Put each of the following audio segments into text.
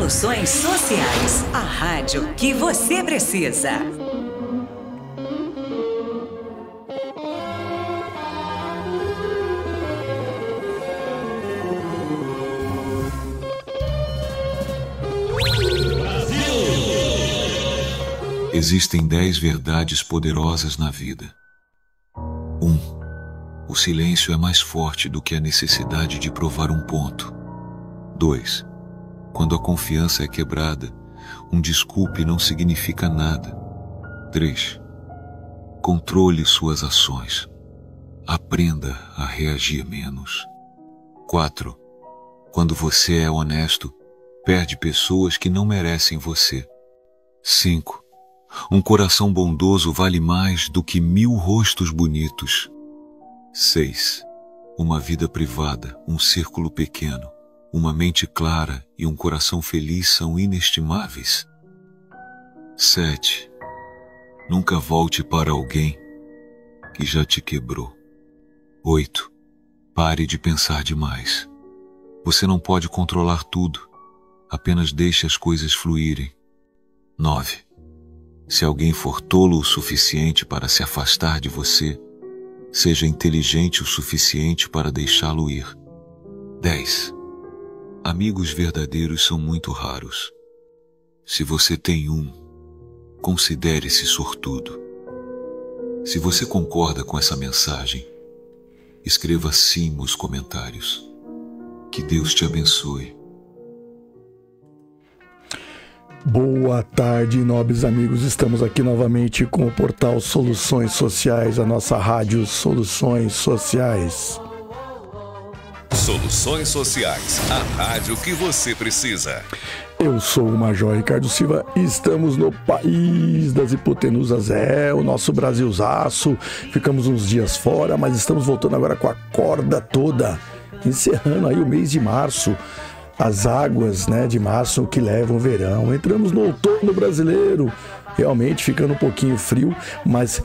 Soluções Sociais, a rádio que você precisa. Existem 10 verdades poderosas na vida. 1. O silêncio é mais forte do que a necessidade de provar um ponto. 2. Quando a confiança é quebrada, um desculpe não significa nada. 3. Controle suas ações. Aprenda a reagir menos. 4. Quando você é honesto, perde pessoas que não merecem você. 5. Um coração bondoso vale mais do que 1000 rostos bonitos. 6. Uma vida privada, um círculo pequeno, uma mente clara e um coração feliz são inestimáveis. 7. Nunca volte para alguém que já te quebrou. 8. Pare de pensar demais. Você não pode controlar tudo. Apenas deixe as coisas fluírem. 9. Se alguém for tolo o suficiente para se afastar de você, seja inteligente o suficiente para deixá-lo ir. 10. Amigos verdadeiros são muito raros. Se você tem um, considere-se sortudo. Se você concorda com essa mensagem, escreva sim nos comentários. Que Deus te abençoe. Boa tarde, nobres amigos. Estamos aqui novamente com o portal Soluções Sociais, a nossa rádio Soluções Sociais. Soluções Sociais, a rádio que você precisa. Eu sou o Major Ricardo Silva e estamos no país das hipotenusas, o nosso Brasilzaço. Ficamos uns dias fora, mas estamos voltando agora com a corda toda, encerrando aí o mês de março. As águas, de março que levam o verão. Entramos no outono brasileiro, realmente ficando um pouquinho frio, mas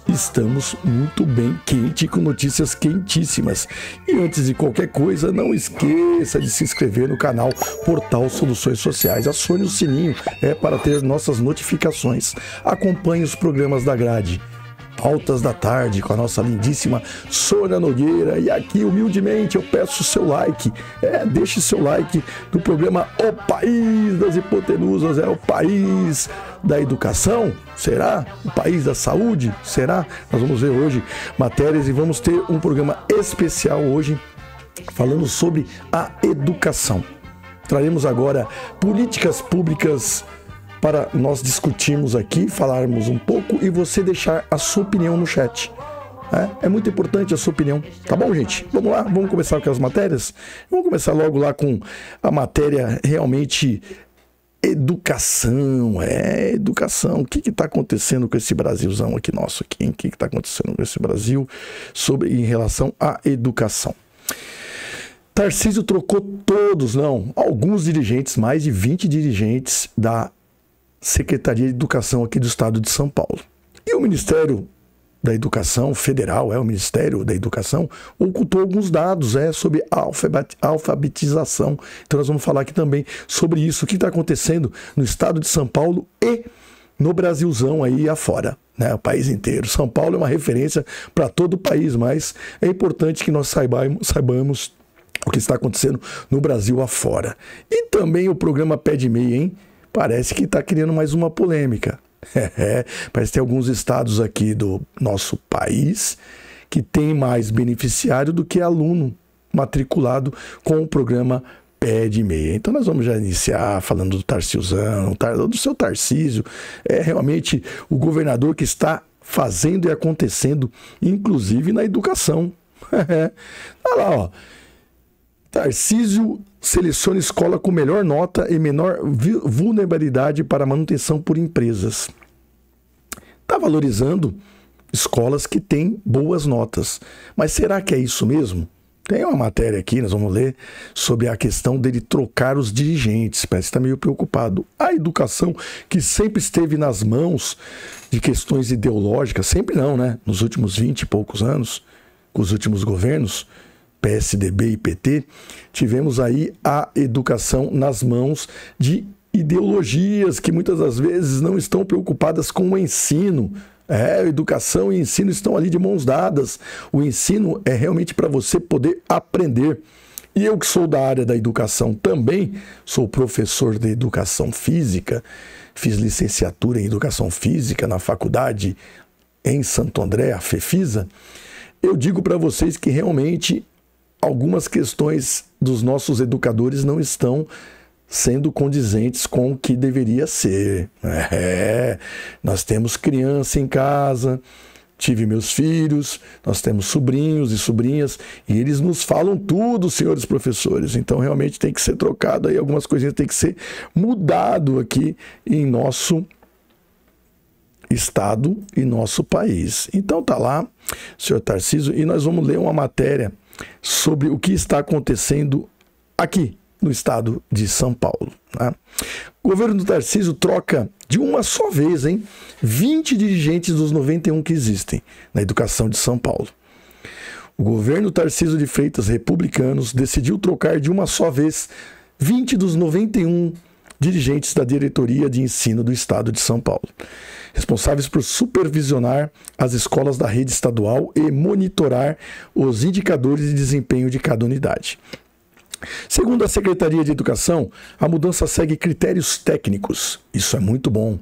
estamos muito bem quente, com notícias quentíssimas. E antes de qualquer coisa, não esqueça de se inscrever no canal Portal Soluções Sociais. Acione o sininho para ter nossas notificações. Acompanhe os programas da grade. Pautas da Tarde com a nossa lindíssima Sônia Nogueira. E aqui, humildemente, eu peço o seu like. Deixe seu like no programa O País das Hipotenusas. É o país da educação? Será? O país da saúde? Será? Nós vamos ver hoje matérias e vamos ter um programa especial hoje falando sobre a educação. Traremos agora políticas públicas para nós discutirmos aqui, falarmos um pouco e você deixar a sua opinião no chat. É muito importante a sua opinião. Tá bom, gente? Vamos lá, vamos começar com as matérias? Vamos começar logo lá com a matéria realmente educação. Educação. O que está acontecendo com esse Brasilzão aqui nosso aqui, hein? O que está acontecendo com esse Brasil em relação à educação? Tarcísio trocou alguns dirigentes, mais de 20 dirigentes da Secretaria de Educação aqui do estado de São Paulo. E o Ministério da Educação Federal, o Ministério da Educação, ocultou alguns dados sobre alfabetização. Então nós vamos falar aqui também sobre isso, o que está acontecendo no estado de São Paulo e no Brasilzão aí afora, o país inteiro. São Paulo é uma referência para todo o país, mas é importante que nós saibamos o que está acontecendo no Brasil afora. E também o programa Pé de Meia, hein? Parece que está criando mais uma polêmica. Parece que tem alguns estados aqui do nosso país que tem mais beneficiário do que aluno matriculado com o programa Pé de Meia. Então nós vamos já iniciar falando do Tarcísio, do seu Tarcísio. É realmente o governador que está fazendo e acontecendo, inclusive na educação. Olha lá, Tarcísio seleciona escola com melhor nota e menor vulnerabilidade para manutenção por empresas. Está valorizando escolas que têm boas notas. Mas será que é isso mesmo? Tem uma matéria aqui, nós vamos ler, sobre a questão dele trocar os dirigentes. Parece que está meio preocupado. A educação, que sempre esteve nas mãos de questões ideológicas, sempre não, Nos últimos 20 e poucos anos, com os últimos governos, PSDB e PT, tivemos aí a educação nas mãos de ideologias que muitas das vezes não estão preocupadas com o ensino. Educação e ensino estão ali de mãos dadas. O ensino é realmente para você poder aprender. E eu que sou da área da educação também, sou professor de educação física, fiz licenciatura em educação física na faculdade em Santo André, a FEFISA. Eu digo para vocês que realmente algumas questões dos nossos educadores não estão sendo condizentes com o que deveria ser. Nós temos criança em casa, tive meus filhos, nós temos sobrinhos e sobrinhas, e eles nos falam tudo, senhores professores. Então realmente tem que ser trocado aí, algumas coisinhas tem que ser mudado aqui em nosso estado e nosso país. Então tá lá, senhor Tarcísio, e nós vamos ler uma matéria sobre o que está acontecendo aqui no estado de São Paulo. Né? O governo do Tarcísio troca de uma só vez, 20 dirigentes dos 91 que existem na educação de São Paulo. O governo Tarcísio de Freitas, republicanos, decidiu trocar de uma só vez 20 dos 91 dirigentes da diretoria de ensino do estado de São Paulo, responsáveis por supervisionar as escolas da rede estadual e monitorar os indicadores de desempenho de cada unidade. Segundo a Secretaria de Educação, a mudança segue critérios técnicos, isso é muito bom,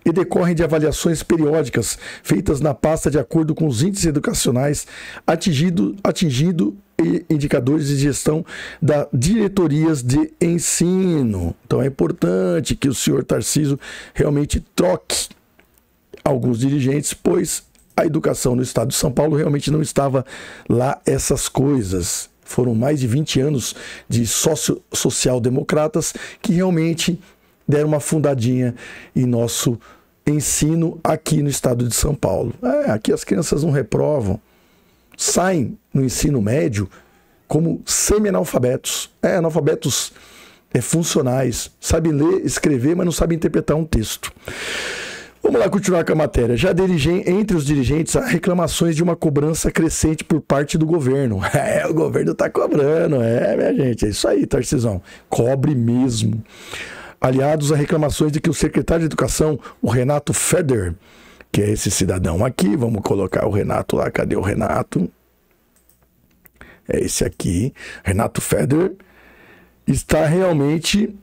e decorre de avaliações periódicas feitas na pasta de acordo com os índices educacionais atingindo e indicadores de gestão das diretorias de ensino. Então é importante que o senhor Tarcísio realmente troque alguns dirigentes, pois a educação no estado de São Paulo realmente não estava lá essas coisas. Foram mais de 20 anos de social-democratas que realmente deram uma fundadinha em nosso ensino aqui no estado de São Paulo. Aqui as crianças não reprovam, saem no ensino médio como semi-analfabetos. Analfabetos funcionais, sabem ler, escrever, mas não sabem interpretar um texto. Vamos lá continuar com a matéria. Já entre os dirigentes há reclamações de uma cobrança crescente por parte do governo. O governo está cobrando, minha gente, é isso aí, Tarcisão. Cobre mesmo. Aliados a reclamações de que o secretário de Educação, o Renato Feder, que é esse cidadão aqui, vamos colocar o Renato lá, cadê o Renato? É esse aqui, Renato Feder, está realmente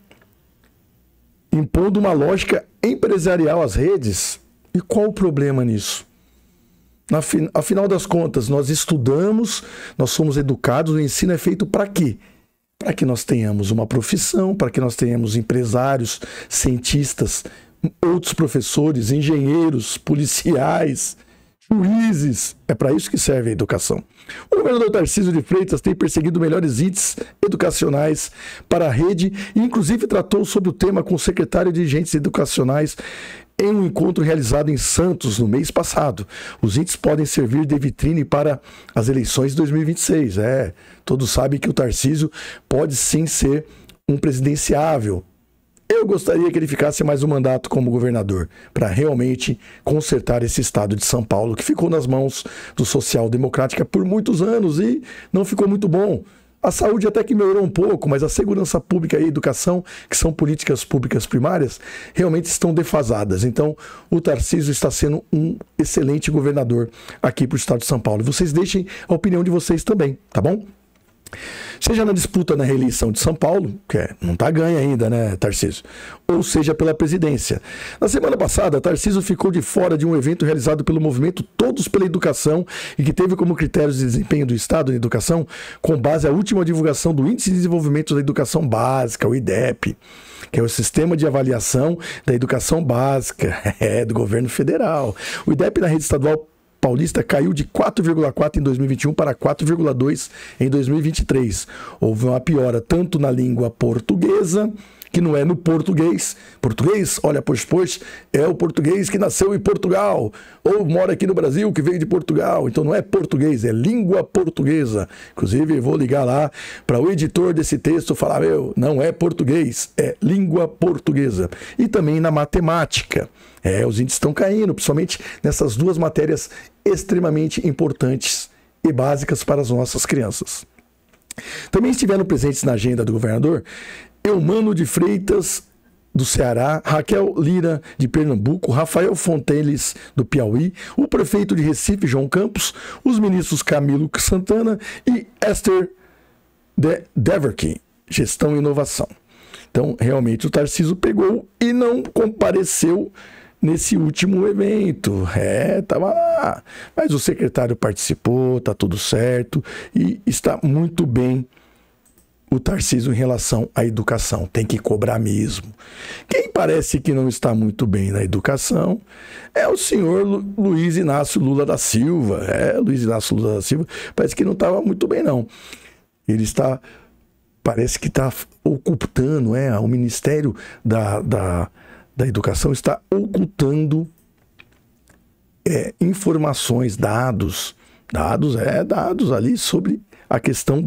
impondo uma lógica empresarial às redes. E qual o problema nisso? Afinal das contas, nós estudamos, nós somos educados, o ensino é feito para quê? Para que nós tenhamos uma profissão, para que nós tenhamos empresários, cientistas, outros professores, engenheiros, policiais, juízes. É para isso que serve a educação. O governador Tarcísio de Freitas tem perseguido melhores índices educacionais para a rede e inclusive tratou sobre o tema com o secretário de Dirigentes Educacionais em um encontro realizado em Santos no mês passado. Os índices podem servir de vitrine para as eleições de 2026. Todos sabem que o Tarcísio pode sim ser um presidenciável. Eu gostaria que ele ficasse mais um mandato como governador, para realmente consertar esse estado de São Paulo, que ficou nas mãos do social-democrática por muitos anos e não ficou muito bom. A saúde até que melhorou um pouco, mas a segurança pública e a educação, que são políticas públicas primárias, realmente estão defasadas. Então, o Tarcísio está sendo um excelente governador aqui para o estado de São Paulo. Vocês deixem a opinião de vocês também, tá bom? Seja na disputa na reeleição de São Paulo, que não está ganha ainda, né, Tarcísio? Ou seja, pela presidência. Na semana passada, Tarcísio ficou de fora de um evento realizado pelo movimento Todos pela Educação e que teve como critérios de desempenho do Estado em educação com base a última divulgação do Índice de Desenvolvimento da Educação Básica, o IDEB, que é o Sistema de Avaliação da Educação Básica do governo federal. O IDEB na rede estadual paulista caiu de 4,4 em 2021 para 4,2 em 2023. Houve uma piora tanto na língua portuguesa, que não é no português. Português, olha, pois, é o português que nasceu em Portugal, ou mora aqui no Brasil, que veio de Portugal. Então não é português, é língua portuguesa. Inclusive, eu vou ligar lá para o editor desse texto e falar, não é português, é língua portuguesa. E também na matemática. Os índices estão caindo, principalmente nessas duas matérias extremamente importantes e básicas para as nossas crianças. Também estiveram presentes na agenda do governador Eumano de Freitas, do Ceará, Raquel Lira, de Pernambuco, Rafael Fonteles, do Piauí, o prefeito de Recife, João Campos, os ministros Camilo Santana e Esther Deverkin, Gestão e Inovação. Então, realmente, o Tarcísio pegou e não compareceu nesse último evento. Estava lá. Mas o secretário participou, está tudo certo e está muito bem o Tarcísio em relação à educação. Tem que cobrar mesmo. Quem parece que não está muito bem na educação é o senhor Luiz Inácio Lula da Silva. Luiz Inácio Lula da Silva parece que não estava muito bem, não. Ele parece que está ocultando, o Ministério da Educação está ocultando informações, dados ali sobre a questão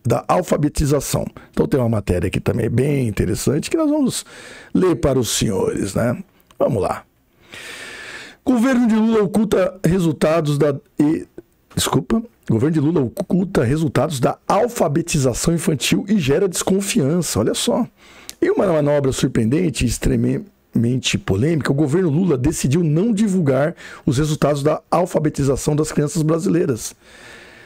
da alfabetização. Então tem uma matéria aqui também bem interessante que nós vamos ler para os senhores, né? Vamos lá. Governo de Lula oculta resultados Governo de Lula oculta resultados da alfabetização infantil e gera desconfiança. Olha só. Em uma manobra surpreendente e extremamente polêmica, o governo Lula decidiu não divulgar os resultados da alfabetização das crianças brasileiras.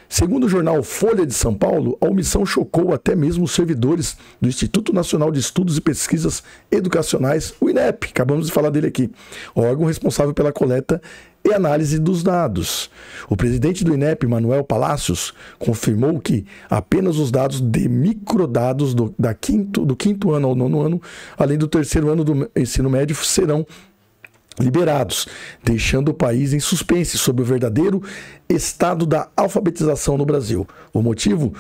Segundo o jornal Folha de São Paulo, a omissão chocou até mesmo os servidores do Instituto Nacional de Estudos e Pesquisas Educacionais, o INEP, acabamos de falar dele aqui, órgão responsável pela coleta e análise dos dados. O presidente do INEP, Manuel Palacios, confirmou que apenas os dados de microdados do quinto ano ao nono ano, além do terceiro ano do ensino médio, serão liberados, deixando o país em suspense sobre o verdadeiro estado da alfabetização no Brasil. O motivo?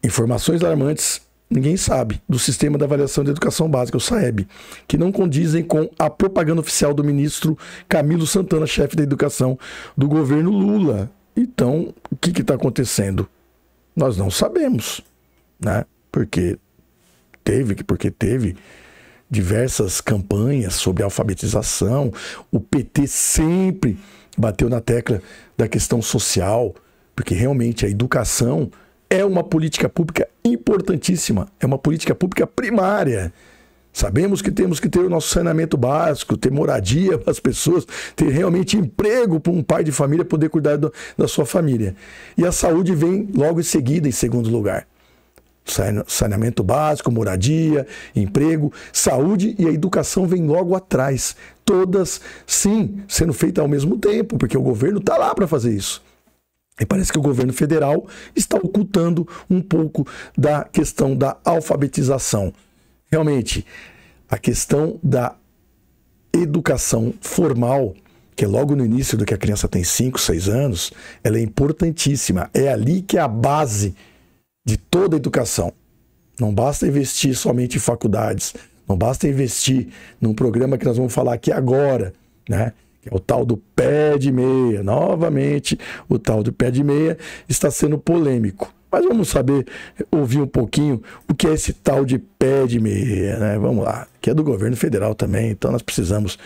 Informações alarmantes, ninguém sabe, do Sistema de Avaliação de Educação Básica, o SAEB, que não condizem com a propaganda oficial do ministro Camilo Santana, chefe da educação do governo Lula. Então, o que está acontecendo? Nós não sabemos, né? Porque teve diversas campanhas sobre alfabetização. O PT sempre bateu na tecla da questão social, porque realmente a educação é uma política pública importantíssima, é uma política pública primária. Sabemos que temos que ter o nosso saneamento básico, ter moradia para as pessoas, ter realmente emprego para um pai de família poder cuidar da sua família. E a saúde vem logo em seguida, em segundo lugar. Saneamento básico, moradia, emprego, saúde e a educação vem logo atrás. Todas, sim, sendo feitas ao mesmo tempo, porque o governo está lá para fazer isso. E parece que o governo federal está ocultando um pouco da questão da alfabetização. Realmente, a questão da educação formal, que é logo no início do que a criança tem 5, 6 anos, ela é importantíssima. É ali que é a base de toda a educação. Não basta investir somente em faculdades, não basta investir num programa que nós vamos falar aqui agora, né? Que é o tal do pé de meia. Novamente, o tal do pé de meia está sendo polêmico. Mas vamos ouvir um pouquinho o que é esse tal de pé de meia, né? Vamos lá, que é do governo federal também, então nós precisamos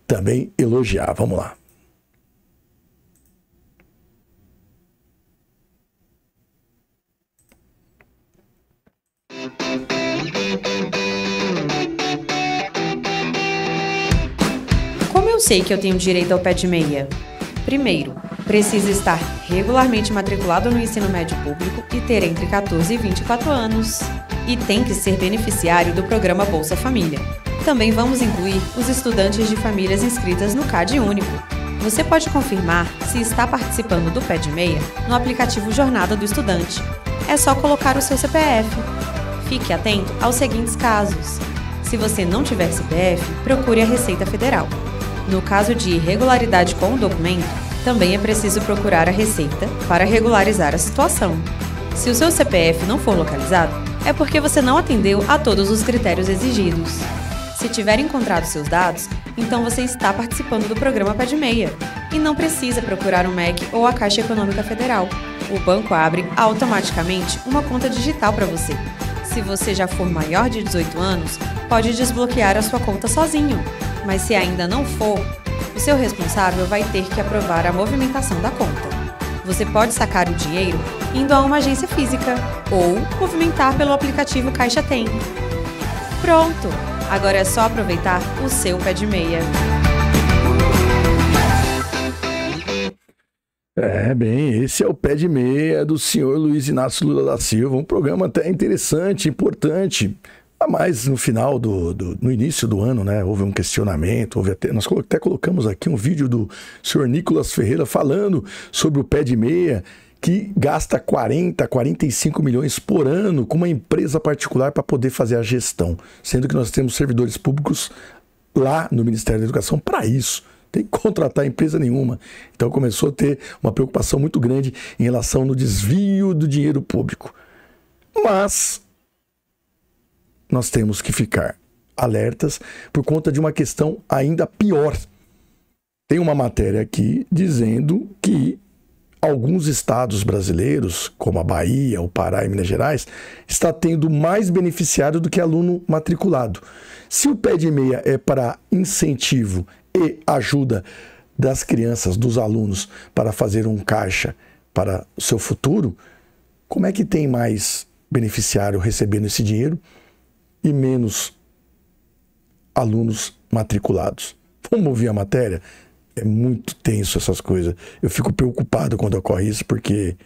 também elogiar. Vamos lá. Como eu sei que eu tenho direito ao pé de meia? Primeiro, precisa estar regularmente matriculado no ensino médio público e ter entre 14 e 24 anos. E tem que ser beneficiário do programa Bolsa Família. Também vamos incluir os estudantes de famílias inscritas no CAD Único. Você pode confirmar se está participando do pé de meia no aplicativo Jornada do Estudante. É só colocar o seu CPF. Fique atento aos seguintes casos. Se você não tiver CPF, procure a Receita Federal. No caso de irregularidade com o documento, também é preciso procurar a Receita para regularizar a situação. Se o seu CPF não for localizado, é porque você não atendeu a todos os critérios exigidos. Se tiver encontrado seus dados, então você está participando do programa Pé de Meia e não precisa procurar o MEC ou a Caixa Econômica Federal. O banco abre automaticamente uma conta digital para você. Se você já for maior de 18 anos, pode desbloquear a sua conta sozinho. Mas se ainda não for, o seu responsável vai ter que aprovar a movimentação da conta. Você pode sacar o dinheiro indo a uma agência física ou movimentar pelo aplicativo Caixa Tem. Pronto! Agora é só aproveitar o seu pé de meia. Esse é o Pé de Meia do senhor Luiz Inácio Lula da Silva, um programa até interessante, importante, mas no final no início do ano, né, houve um questionamento, nós até colocamos aqui um vídeo do senhor Nicolas Ferreira falando sobre o Pé de Meia, que gasta 45 milhões por ano com uma empresa particular para poder fazer a gestão, sendo que nós temos servidores públicos lá no Ministério da Educação para isso. Tem que contratar empresa nenhuma. Então começou a ter uma preocupação muito grande em relação no desvio do dinheiro público. Mas nós temos que ficar alertas por conta de uma questão ainda pior. Tem uma matéria aqui dizendo que alguns estados brasileiros, como a Bahia, o Pará e Minas Gerais, está tendo mais beneficiário do que aluno matriculado. Se o Pé de Meia é para incentivo e ajuda das crianças, dos alunos, para fazer um caixa para o seu futuro, como é que tem mais beneficiário recebendo esse dinheiro e menos alunos matriculados? Vamos ouvir a matéria? É muito tenso essas coisas. Eu fico preocupado quando ocorre isso, porque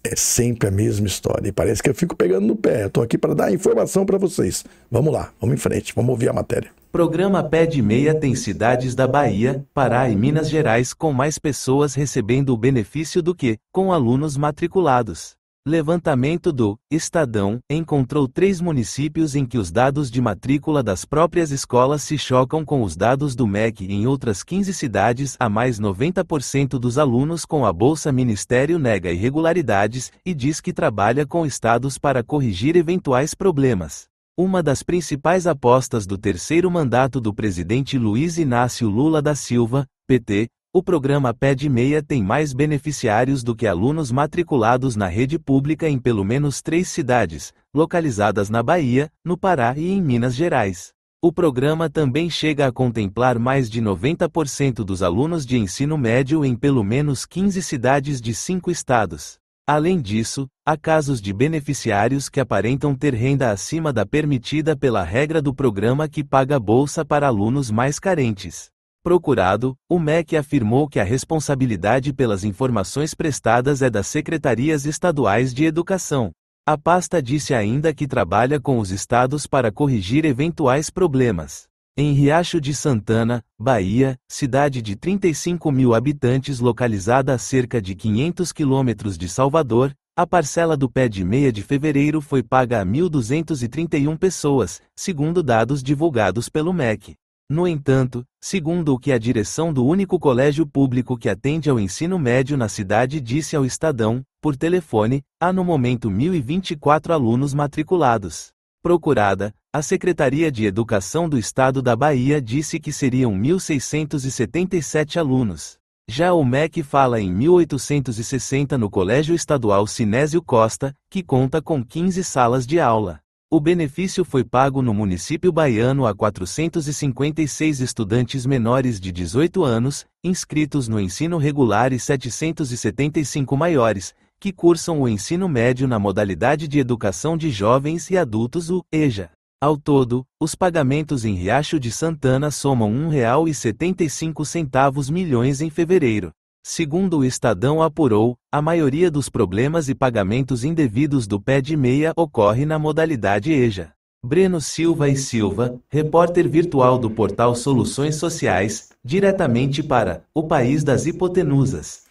é sempre a mesma história. E parece que eu fico pegando no pé. Estou aqui para dar informação para vocês. Vamos lá, vamos em frente, vamos ouvir a matéria. Programa Pé de Meia tem cidades da Bahia, Pará e Minas Gerais com mais pessoas recebendo o benefício do que com alunos matriculados. Levantamento do Estadão encontrou 3 municípios em que os dados de matrícula das próprias escolas se chocam com os dados do MEC. Em outras 15 cidades, a mais 90% dos alunos com a Bolsa Ministério nega irregularidades e diz que trabalha com estados para corrigir eventuais problemas. Uma das principais apostas do terceiro mandato do presidente Luiz Inácio Lula da Silva, PT, o programa Pé de Meia tem mais beneficiários do que alunos matriculados na rede pública em pelo menos 3 cidades, localizadas na Bahia, no Pará e em Minas Gerais. O programa também chega a contemplar mais de 90% dos alunos de ensino médio em pelo menos 15 cidades de 5 estados. Além disso, há casos de beneficiários que aparentam ter renda acima da permitida pela regra do programa que paga bolsa para alunos mais carentes. Procurado, o MEC afirmou que a responsabilidade pelas informações prestadas é das secretarias estaduais de educação. A pasta disse ainda que trabalha com os estados para corrigir eventuais problemas. Em Riacho de Santana, Bahia, cidade de 35 mil habitantes localizada a cerca de 500 quilômetros de Salvador, a parcela do Pé de Meia de fevereiro foi paga a 1.231 pessoas, segundo dados divulgados pelo MEC. No entanto, segundo o que a direção do único colégio público que atende ao ensino médio na cidade disse ao Estadão, por telefone, há no momento 1.024 alunos matriculados. Procurada, a Secretaria de Educação do Estado da Bahia disse que seriam 1.677 alunos. Já o MEC fala em 1.860 no Colégio Estadual Sinésio Costa, que conta com 15 salas de aula. O benefício foi pago no município baiano a 456 estudantes menores de 18 anos, inscritos no ensino regular e 775 maiores, que cursam o ensino médio na modalidade de educação de jovens e adultos, o EJA. Ao todo, os pagamentos em Riacho de Santana somam R$ 1,75 milhões em fevereiro. Segundo o Estadão apurou, a maioria dos problemas e pagamentos indevidos do Pé de Meia ocorre na modalidade EJA. Breno Silva e Silva, repórter virtual do portal Soluções Sociais, diretamente para O País das Hipotenusas.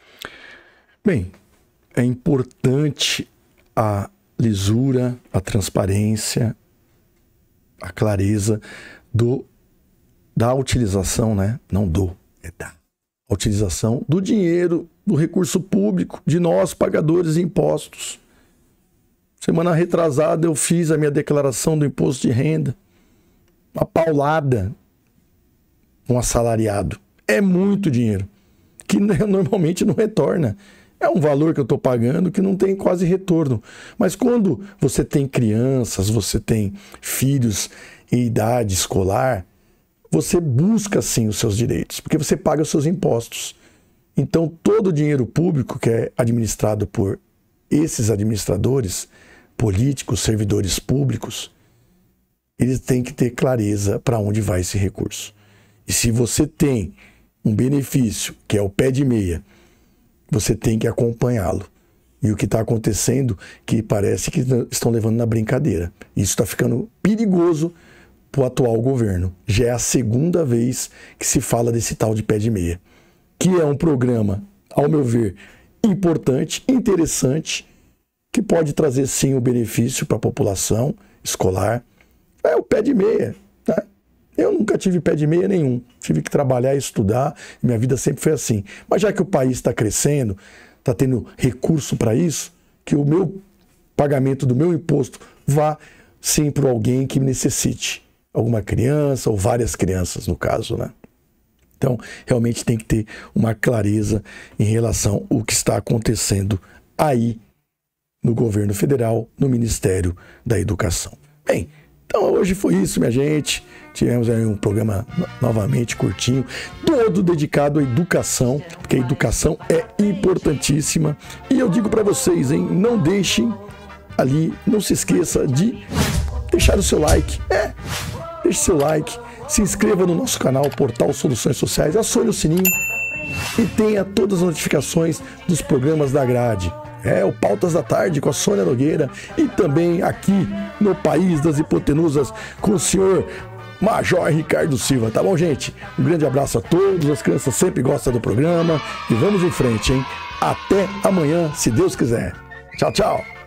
Bem, é importante a lisura, a transparência, a clareza da utilização, né? Não é da utilização do dinheiro, do recurso público, de nós, pagadores de impostos. Semana retrasada eu fiz a minha declaração do imposto de renda. Uma paulada, um assalariado. É muito dinheiro, que normalmente não retorna. É um valor que eu estou pagando que não tem quase retorno. Mas quando você tem crianças, você tem filhos em idade escolar, você busca sim os seus direitos, porque você paga os seus impostos. Então, todo o dinheiro público que é administrado por esses administradores, políticos, servidores públicos, eles têm que ter clareza para onde vai esse recurso. E se você tem um benefício, que é o pé de meia, você tem que acompanhá-lo. E o que está acontecendo, que parece que estão levando na brincadeira. Isso está ficando perigoso para o atual governo. Já é a segunda vez que se fala desse tal de pé de meia, que é um programa, ao meu ver, importante, interessante, que pode trazer sim o benefício para a população escolar. É o pé de meia, né? Eu nunca tive pé de meia nenhum. Tive que trabalhar e estudar. Minha vida sempre foi assim. Mas já que o país está crescendo, está tendo recurso para isso, que o meu pagamento do meu imposto vá sim para alguém que necessite. Alguma criança ou várias crianças, no caso, né? Então, realmente tem que ter uma clareza em relação ao que está acontecendo aí no governo federal, no Ministério da Educação. Bem, então hoje foi isso, minha gente. Tivemos aí um programa novamente curtinho, todo dedicado à educação, porque a educação é importantíssima. E eu digo para vocês, hein, não deixem ali, não se esqueça de deixar o seu like. Deixe seu like, se inscreva no nosso canal Portal Soluções Sociais, acione o sininho e tenha todas as notificações dos programas da grade. O Pautas da Tarde com a Sônia Nogueira e também aqui no País das Hipotenusas com o senhor Major Ricardo Silva, tá bom, gente? Um grande abraço a todos, as crianças sempre gostam do programa e vamos em frente, hein? Até amanhã, se Deus quiser. Tchau, tchau!